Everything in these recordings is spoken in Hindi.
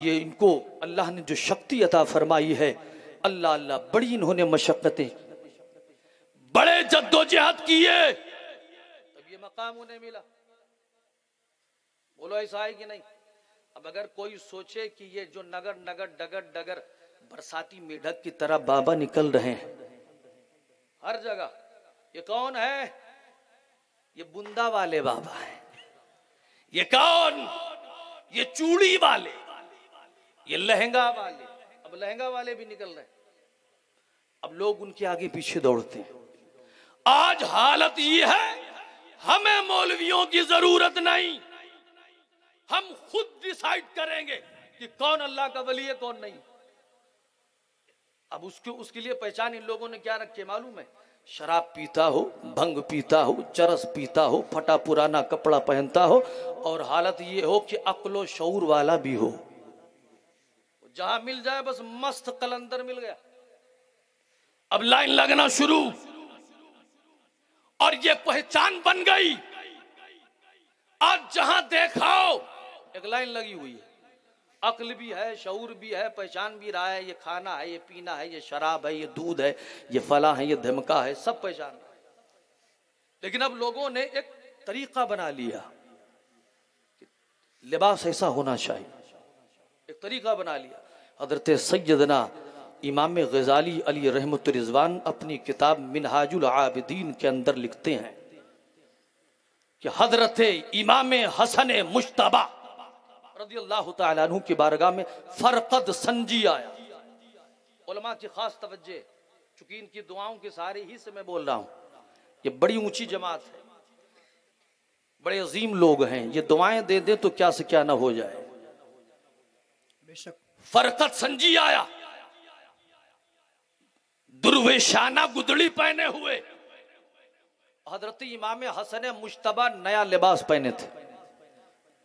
ये इनको अल्लाह ने जो शक्ति अता फरमाई है, अल्लाह अल्लाह बड़ी इन्होंने मशक्कतें, बड़े जद्दोजहद किए, तब ये मकाम उन्हें मिला। बोलो ऐसा है कि नहीं? अब अगर कोई सोचे कि ये जो नगर नगर डगर डगर बरसाती मेढक की तरह बाबा निकल रहे हैं हर जगह, ये कौन है? ये बूंदा वाले बाबा है। ये कौन? ये चूड़ी वाले, ये लहंगा वाले। अब लहंगा वाले भी निकल रहे हैं, अब लोग उनके आगे पीछे दौड़ते हैं। आज हालत ये है, हमें मौलवियों की जरूरत नहीं, हम खुद डिसाइड करेंगे कि कौन अल्लाह का वली है कौन नहीं। अब उसके लिए पहचान इन लोगों ने क्या रखी मालूम है? शराब पीता हो, भंग पीता हो, चरस पीता हो, फटा पुराना कपड़ा पहनता हो, और हालत ये हो कि अक्लो शऊर वाला भी हो। जहां मिल जाए बस मस्त कलंदर मिल गया, अब लाइन लगना शुरू, और ये पहचान बन गई। आज जहां देखाओ एक लाइन लगी हुई है, अक्ल भी है, शऊर भी है, पहचान भी रहा है, ये खाना है, ये पीना है, ये शराब है, ये दूध है, ये फला है, ये धमका है, सब पहचान रहा है। लेकिन अब लोगों ने एक तरीका बना लिया, लिबास ऐसा होना चाहिए, एक तरीका बना लिया। हजरत सैयदना इमाम गजाली अली रहमत रिजवान अपनी किताब मिनहाजुल आबिदीन के अंदर लिखते हैं कि हजरत इमाम हसन मुश्तबा रज़ियल्लाहु ताला अन्हु की बारगाह में फरकद संजी आया। उलमा की खास तवज्जो, चूंकि इनकी दुआओं के सहारे ही से मैं बोल रहा हूं, ये बड़ी ऊंची जमात है, बड़े अजीम लोग हैं, ये दुआएं दे दे तो क्या से क्या ना हो जाए। बेशक फरकद संजी आया, दुर्वेशाना गुदड़ी पहने हुए। हजरत इमाम हसन मुश्तबा नया लिबास पहने थे,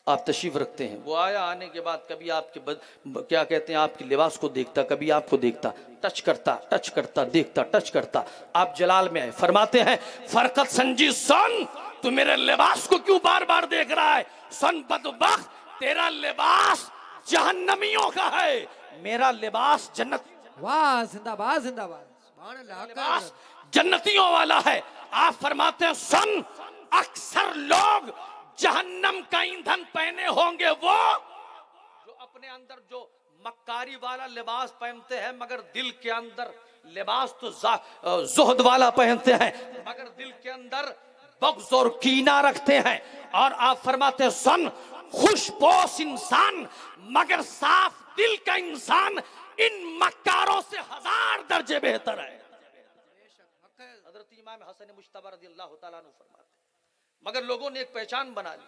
आप तशरीफ रखते हैं। वो आया, आने के बाद कभी आपके क्या कहते हैं, आपके लिबास को देखता, कभी आपको देखता, टच करता, देखता, टच करता। आप जलाल में आए, फरमाते हैं फरकत संजी सुन, तू मेरे लिबास को क्यों बार बार देख रहा है? सुन बदबख्त, तेरा लिबास जहन्नमियों का है, मेरा लिबास जन्नत। वाह, जिंदाबाद जिंदाबाद, लिबास जन्नतियों वाला है। आप फरमाते हैं सुन, अक्सर लोग जहन्नम का ईंधन पहने होंगे वो जो अपने अंदर जो मक्कारी वाला लिबास पहनते हैं, मगर दिल के अंदर लिबास तो जुहद वाला पहनते हैं, मगर दिल के अंदर बग़्ज़ और कीना रखते हैं। और आप फरमाते हैं सुन, खुशपोश इंसान मगर साफ दिल का इंसान इन मक्कारों से 1000 दर्जे बेहतर है। हज़रत इमाम हसन मुश्तबा रज़ियल्लाहु ताला अन्हु फरमाते, मगर लोगों ने एक पहचान बना ली।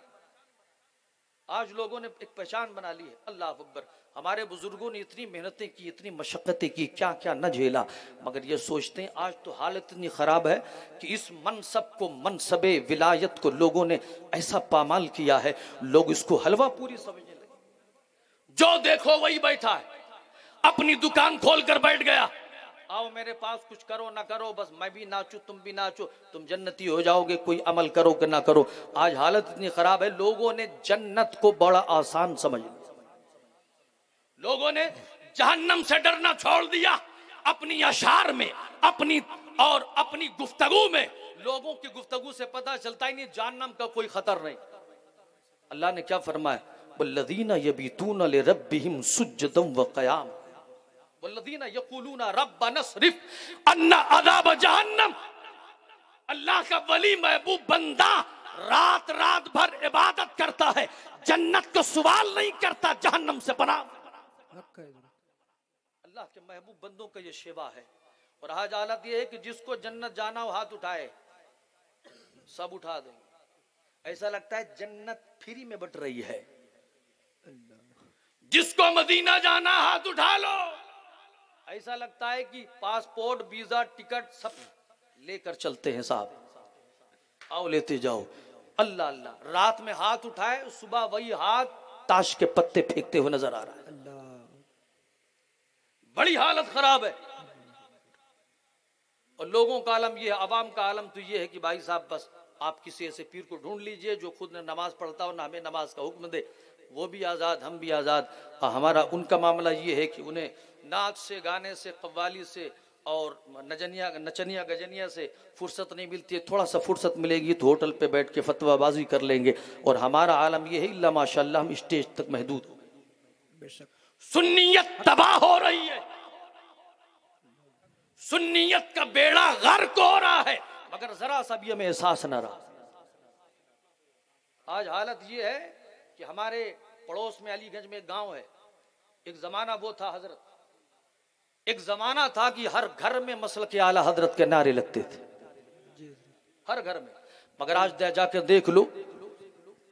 आज लोगों ने एक पहचान बना ली है, अल्लाह अकबर। हमारे बुजुर्गों ने इतनी मेहनतें की, इतनी मशक्क़तें की, क्या क्या न झेला, मगर ये सोचते हैं आज तो हालत इतनी ख़राब है कि इस मनसब को, मनसबे विलायत को लोगों ने ऐसा पामाल किया है, लोग इसको हलवा पूरी समझने लगे। जो देखो वही बैठा है, अपनी दुकान खोल कर बैठ गया, आओ मेरे पास, कुछ करो ना करो, बस मैं भी नाचूं तुम भी नाचो, तुम जन्नती हो जाओगे, कोई अमल करो कि ना करो। आज हालत इतनी खराब है, लोगों ने जन्नत को बड़ा आसान समझ लिया, लोगों ने जहन्नम से डरना छोड़ दिया। अपनी अशार में, अपनी गुफ्तगू में, लोगों की गुफ्तगू से पता चलता ही नहीं जहन्नम का कोई खतर नहीं। अल्लाह ने क्या फरमाया? वल्लज़ीना यबीतूना लिरब्बिहिम सुज्जदन व क़याम वल्लज़ीना यक़ूलूना रब्बना स्रिफ अन्ना अज़ाब जहन्नम। अल्लाह का वली महबूब बंदा रात रात भर इबादत करता है, जन्नत को सवाल नहीं करता, जहन्नम से पनाह। अल्लाह के महबूब बंदों का ये शेवा है। और आज हालत ये है कि जिसको जन्नत जाना हो हाथ उठाए, सब उठा देंगे, ऐसा लगता है जन्नत फ्री में बट रही है। जिसको मदीना जाना हाथ उठा लो, ऐसा लगता है कि पासपोर्ट, वीजा, टिकट सब लेकर चलते हैं साहब, आओ लेते जाओ। अल्लाह अल्लाह, रात में हाथ उठाए, सुबह वही हाथ ताश के पत्ते फेंकते हुए नजर आ रहा है। बड़ी हालत खराब है। और लोगों का आलम यह है, अवाम का आलम तो यह है कि भाई साहब बस आप किसी ऐसे पीर को ढूंढ लीजिए जो खुद न नमाज पढ़ता हो ना हमें नमाज का हुक्म दे, वो भी आज़ाद, हम भी आज़ाद। हमारा उनका मामला ये है कि उन्हें नाच से, गाने से, कव्वाली से और नचनिया गजनिया से फुर्सत नहीं मिलती है। थोड़ा सा फुर्सत मिलेगी तो होटल पे बैठ के फतवाबाजी कर लेंगे। और हमारा आलम ये है इल्ला माशाअल्लाह हम स्टेज तक महदूद हो गए। सुन्नियत तबाह हो रही है, सुन्नियत का बेड़ा गर्क हो रहा है, मगर जरा सा भी हमें एहसास न रहा। आज हालत ये है कि हमारे पड़ोस में अलीगंज में एक गांव है। एक जमाना वो था हजरत, एक जमाना था कि हर घर में मसल के आला हजरत के नारे लगते थे, हर घर में। मगर आज जाकर देख लो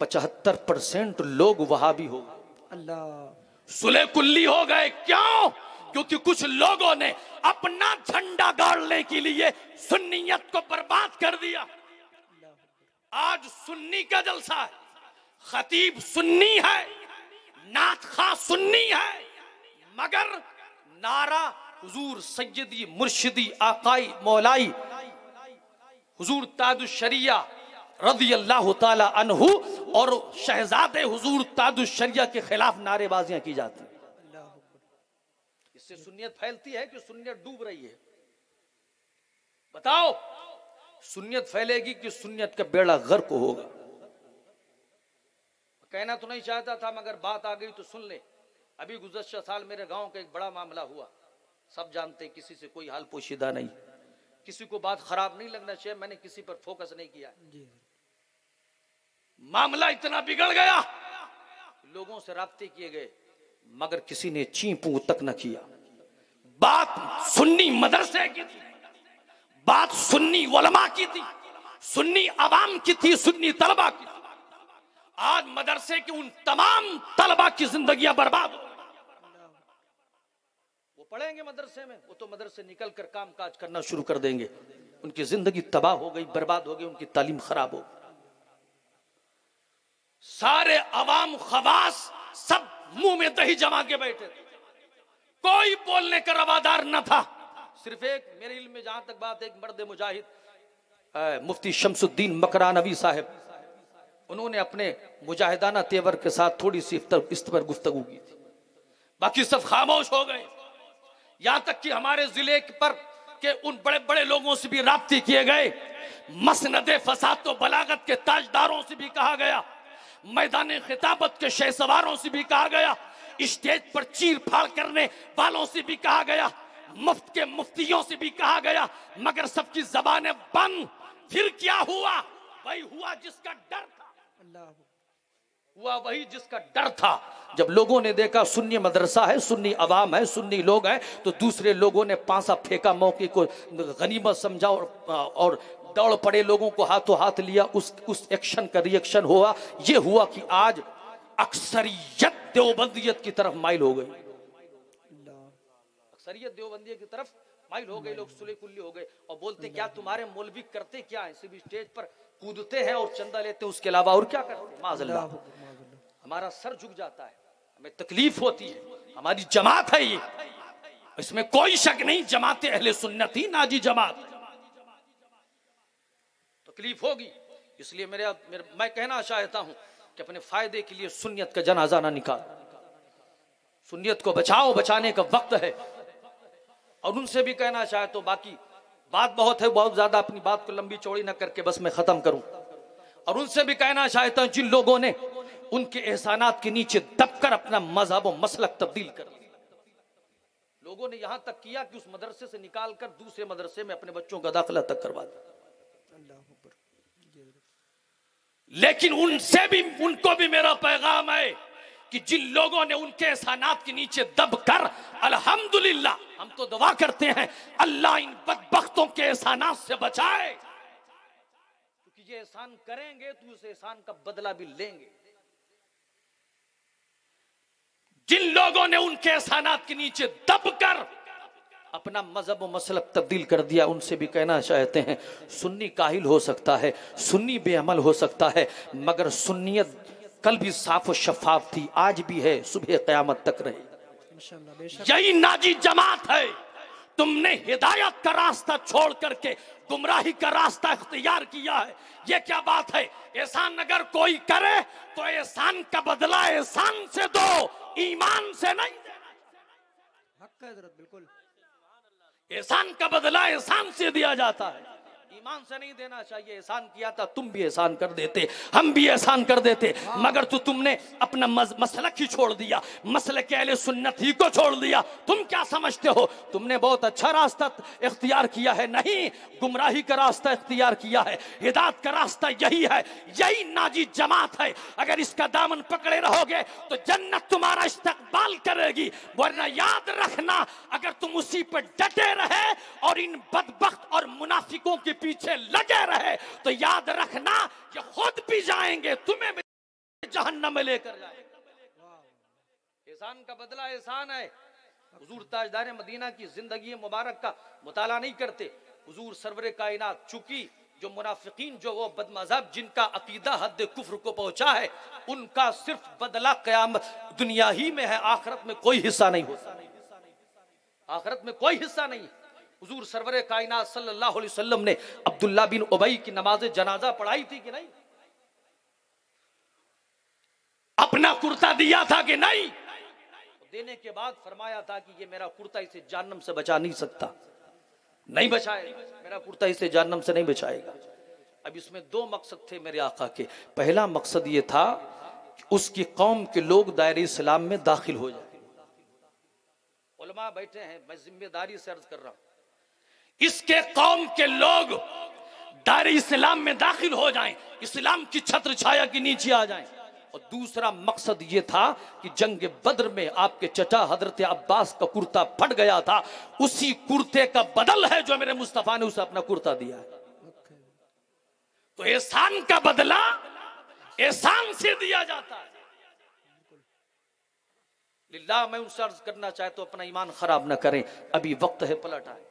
75% लोग वहाबी हो गए, अल्लाह सुले कुल्ली हो गए। क्यों? क्योंकि कुछ लोगों ने अपना झंडा गाड़ने के लिए सुन्नियत को बर्बाद कर दिया। आज सुन्नी का जलसा है, खतीब सुन्नी है, नात खा सुन्नी है, मगर नारा हुजूर सैयदी मुर्शिदी आकाई मौलाई हुजूर ताजुश्शरिया रज़ी अल्लाह ताला अन्हु और शहजादे हुजूर ताजुश्शरिया के खिलाफ नारेबाजियां की जाती हैं। इससे सुन्नियत फैलती है कि सुन्नियत डूब रही है? बताओ, सुन्नियत फैलेगी कि सुन्नियत का बेड़ा गर्क होगा? कहना तो नहीं चाहता था, मगर बात आ गई तो सुन ले। अभी गुज़श्ता साल मेरे गांव का एक बड़ा मामला हुआ, सब जानते, किसी से कोई हाल पोशीदा नहीं, किसी को बात खराब नहीं लगना चाहिए, मैंने किसी पर फोकस नहीं किया। मामला इतना बिगड़ गया, लोगों से राब्ते किए गए, मगर किसी ने ची पू तक न किया। बात सुन्नी मदरसे की थी, बात सुन्नी उलमा की थी, सुन्नी अवाम की थी, सुन्नी तलबा की थी। आज मदरसे के उन तमाम तलबा की जिंदगियां बर्बाद हो। वो पढ़ेंगे मदरसे में, वो तो मदरसे निकल कर काम काज करना शुरू कर देंगे, उनकी जिंदगी तबाह हो गई, बर्बाद हो गई, उनकी तालीम खराब हो। सारे अवाम खवास सब मुंह में दही जमा के बैठे थे, कोई बोलने का रवादार न था। सिर्फ एक, मेरे इल्म में जहां तक बात है, एक मर्द मुजाहिद मुफ्ती शमसुद्दीन मकरानवी साहब, उन्होंने अपने मुजाहिदाना तेवर के साथ थोड़ी सी इस पर गुफ्तगू की थी, बाकी सब खामोश हो गए। यहां तक कि हमारे जिले पर के उन बड़े बड़े लोगों से भी राब्ते किए गए, मसनदे फसाद व बलागत के ताजदारों से भी कहा गया, मैदान खिताबत के शहसवारों से भी कहा गया, स्टेज पर चीर फाड़ करने वालों से भी कहा गया, मुफ्त के मुफ्तियों से भी कहा गया, मगर सबकी जबानें बंद। फिर क्या हुआ? वही हुआ जिसका डर था, हुआ वही जिसका डर था। जब लोगों ने देखा सुन्नी मदरसा है, सुन्नी अवाम है, सुन्नी लोग हैं, तो दूसरे लोगों ने पांसा फेंका, मौके को गनीमत समझा और दौड़ पड़े, लोगों को हाथों हाथ लिया। उस एक्शन का रिएक्शन हुआ, ये हुआ कि आज अक्सरियत देवबंदियत की तरफ माइल हो गई, अक्सरियत देवबंदियत की तरफ माइल हो गए, लोग सुले कुल्ली हो गए और बोलते क्या तुम्हारे मौलवी करते क्या है? सिर्फ स्टेज पर कूदते हैं और चंदा लेते हैं, उसके अलावा और क्या करते हैं? माज़अल्लाह, हमारा सर झुक जाता है, हमें तकलीफ होती है। हमारी जमात है ये, इसमें कोई शक नहीं, जमात अहले सुन्नत ही नाजी जमात, तकलीफ होगी। इसलिए मैं कहना चाहता हूं कि अपने फायदे के लिए सुन्नियत का जनाजा ना निकाल, सुन्नियत को बचाओ, बचाने का वक्त है। और उनसे भी कहना चाहे तो, बाकी बात बहुत है, बहुत ज्यादा अपनी बात को लंबी चौड़ी ना करके बस मैं खत्म करूं। और उनसे भी कहना चाहता हूं जिन लोगों ने उनके एहसानात के नीचे दबकर अपना मजहब और मसलक तब्दील कर दिया, लोगों ने यहां तक किया कि उस मदरसे से निकाल कर दूसरे मदरसे में अपने बच्चों का दाखिला तक करवा दिया। लेकिन उनसे भी, उनको भी मेरा पैगाम है कि जिन लोगों ने उनके एहसानात के नीचे दबकर, अल्हम्दुलिल्लाह हम तो दुआ करते हैं अल्लाह इन बदबख्तों के एहसानात से बचाए, क्योंकि ये एहसान करेंगे तो उस एहसान का बदला भी लेंगे। जिन लोगों ने उनके एहसानात के नीचे दबकर अपना मजहब और मसलब तब्दील कर दिया, उनसे भी कहना चाहते हैं सुन्नी काहिल हो सकता है, सुन्नी बेअमल हो सकता है, मगर सुन्नियत कल भी साफ और शफाफ थी, आज भी है, सुबह क़यामत तक रहे। यही नाजी जमात है। तुमने हिदायत का रास्ता छोड़ करके गुमराही का रास्ता इख्तियार किया है। ये क्या बात है? एहसान अगर कोई करे तो एहसान का बदला एहसान से दो, ईमान से नहीं देना। हक है हजरत, बिल्कुल। एहसान का बदला एहसान से दिया जाता है, ईमान से नहीं देना चाहिए। एहसान किया था, तुम भी एहसान कर देते, हम भी एहसान कर देते, मगर तुमने अपना मसलक ही छोड़ दिया, मसलक के अहले सुन्नत ही को छोड़ दिया। तुम क्या समझते हो तुमने बहुत अच्छा रास्ता इख्तियार किया है? नहीं, गुमराही का रास्ता इख्तियार किया है। हिदायत का रास्ता यही है, यही नाजी जमात है। अगर इसका दामन पकड़े रहोगे तो जन्नत तुम्हारा इस्तकबाल करेगी, वरना याद रखना अगर तुम उसी पर डटे रहे और इन बदबख्त और मुनाफिकों के पीछे लगे रहे तो याद रखना कि खुद भी जाएंगे, तुम्हें भी जहन्नम में लेकर जाएंगे। एहसान का बदला एहसान है। हुजूर ताजदार मदीना की जिंदगी मुबारक का मुताला नहीं करते। हुजूर सरवरे कायनात, चूंकि जो मुनाफिकीन, जो वो बदमज़हब जिनका अकीदा हद कुफ्र को पहुंचा है, उनका सिर्फ बदला क़यामत दुनिया ही में है, आखिरत में कोई हिस्सा नहीं होता। आखिरत में कोई हिस्सा नहीं। हुजूर सरवरे कायनात सल्लल्लाहु अलैहि वसल्लम ने अब्दुल्ला बिन उबई की नमाज जनाजा पढ़ाई थी कि नहीं? अपना कुर्ता दिया था कि नहीं? देने के बाद फरमाया था कि ये मेरा कुर्ता इसे जहन्नम से बचा नहीं सकता, नहीं बचाएगा, मेरा कुर्ता इसे जहन्नम से नहीं बचाएगा। अब इसमें दो मकसद थे मेरे आका के। पहला मकसद ये था कि उसकी कौम के लोग दायरे इस्लाम में दाखिल हो जाए। उलमा बैठे हैं, मैं जिम्मेदारी से अर्ज कर रहा हूं, इसके कौम के लोग दायरे इस्लाम में दाखिल हो जाएं, इस्लाम की छत्र छाया के नीचे आ जाएं। और दूसरा मकसद ये था कि जंग बद्र में आपके चचा हजरत अब्बास का कुर्ता फट गया था, उसी कुर्ते का बदल है जो मेरे मुस्तफा ने उसे अपना कुर्ता दिया है। तो एहसान का बदला एहसान से दिया जाता है। लिल्लाह मैं उनसे अर्ज करना चाहे तो अपना ईमान खराब ना करें, अभी वक्त है, पलट आए।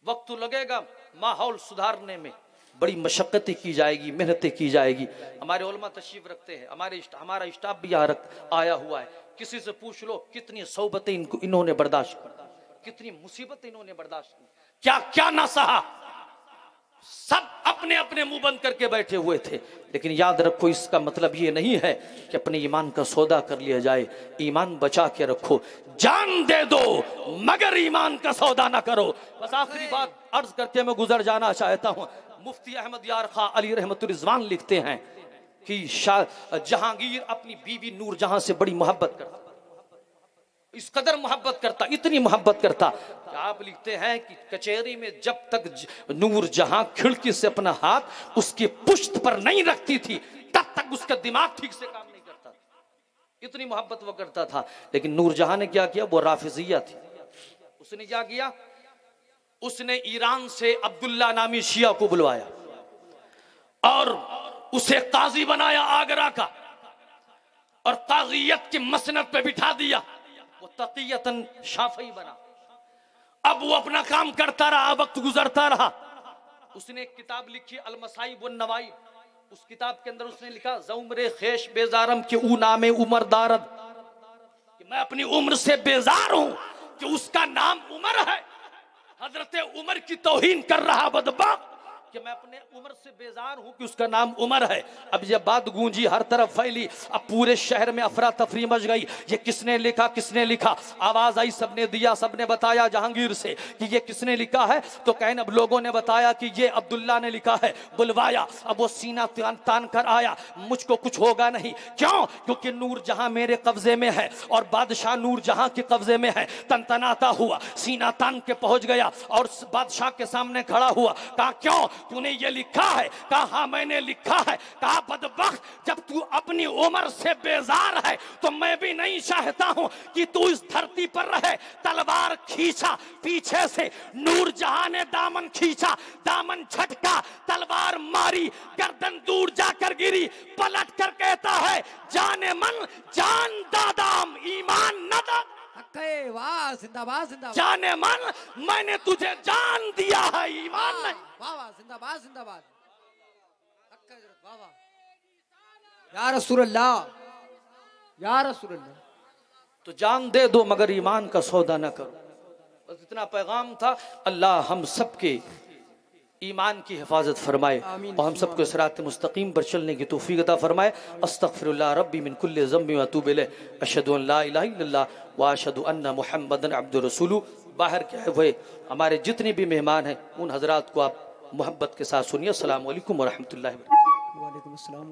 वक्त तो लगेगा, माहौल सुधारने में बड़ी मशक्कतें की जाएगी, मेहनतें की जाएगी। हमारे उलमा तशरीफ रखते हैं, हमारा स्टाफ भी यहाँ आया हुआ है। किसी से पूछ लो कितनी सौबतें इन्होंने बर्दाश्त की, कितनी मुसीबतें इन्होंने बर्दाश्त की, क्या क्या ना सहा। सब अपने अपने मुंह बंद करके बैठे हुए थे। लेकिन याद रखो, इसका मतलब ये नहीं है कि अपने ईमान का सौदा कर लिया जाए। ईमान बचा के रखो, जान दे दो मगर ईमान का सौदा ना करो। बस आखिरी बात अर्ज करके मैं गुजर जाना चाहता हूँ। मुफ्ती अहमद यार खां अली रहमतुल रिजवान लिखते हैं कि जहांगीर अपनी बीवी नूरजहां से बड़ी मोहब्बत करता, इस कदर मोहब्बत करता, इतनी मोहब्बत करता कि आप लिखते हैं कि कचहरी में जब तक नूरजहां खिड़की से अपना हाथ उसकी पुश्त पर नहीं रखती थी तब तक उसका दिमाग ठीक से काम नहीं करता था, इतनी मोहब्बत वो करता था। लेकिन नूरजहां ने क्या किया? वो राफिजिया थी। उसने क्या किया? उसने ईरान से अब्दुल्ला नामी शिया को बुलवाया और उसे काजी बनाया आगरा का, और काजियत की मसनद पे बिठा दिया। वो तक़ियतन शाफ़ी बना। अब वो अपना काम करता रहा, वक्त गुजरता रहा। उसने एक किताब लिखी अल-मसाइब वन नवाइब। उस किताब के अंदर उसने लिखा ज़उम्रे ख़ेश बेजारम के ऊ नामे उमर दारद, कि मैं अपनी उम्र से बेजार हूं कि उसका नाम उमर है। हजरत उमर की तौहीन कर रहा बदबख्त कि मैं अपने उमर से बेजार हूं कि उसका नाम उमर है। अब ये बात गूंजी, हर तरफ फैली, अब पूरे शहर में अफरा तफरी मच गई। ये किसने लिखा, किसने लिखा? आवाज आई, सबने दिया, सबने बताया जहांगीर से कि ये किसने लिखा है। तो कहने अब लोगों ने बताया कि ये अब्दुल्ला ने लिखा है। बुलवाया, अब वो सीना तान कर आया, मुझको कुछ होगा नहीं। क्यों? क्योंकि नूरजहां मेरे कब्जे में है और बादशाह नूरजहां के कब्जे में है। तनतनाता हुआ, सीना तान के पहुंच गया और बादशाह के सामने खड़ा हुआ। कहा क्यों तूने ये लिखा है? कहा हाँ मैंने लिखा है। कहा बदबख्त, जब तू अपनी उम्र से बेजार है तो मैं भी नहीं चाहता हूं कि तू इस धरती पर रहे। तलवार खींचा पीछे से, नूरजहां ने दामन खींचा, दामन झटका, तलवार मारी, गर्दन दूर जाकर गिरी। पलट कर कहता है जाने मन जान दादाम ईमान न दा। वाह, जिंदाबाद जिंदाबाद। जाने मन मैंने तुझे जान दिया है, ईमान नहीं। वाह वाह, जिंदाबाद जिंदाबाद। वाह वाह, या रसूल अल्लाह, या रसूल अल्लाह। तो जान दे दो मगर ईमान का सौदा न करो। बस इतना पैगाम था। अल्लाह हम सबके ईमान की हिफाजत फरमाए और हम सबको सिरात मुस्तकीम पर चलने की तौफीक अता फरमाए। अस्तगफिरुल्लाह रब्बी मिन कुल्लि ज़म्बि व अतूबु इलैह, अशहदु अन ला इलाहा इल्लल्लाह व अशहदु अन्ना मुहम्मदन अब्दुर रसूलुहु। बाहर के आए हुए हमारे जितने भी मेहमान हैं उन हजरात को आप मोहब्बत के साथ सुनिए। अस्सलामु अलैकुम व रहमतुल्लाहि व बरकातुहू। वालेकुम अस्सलाम।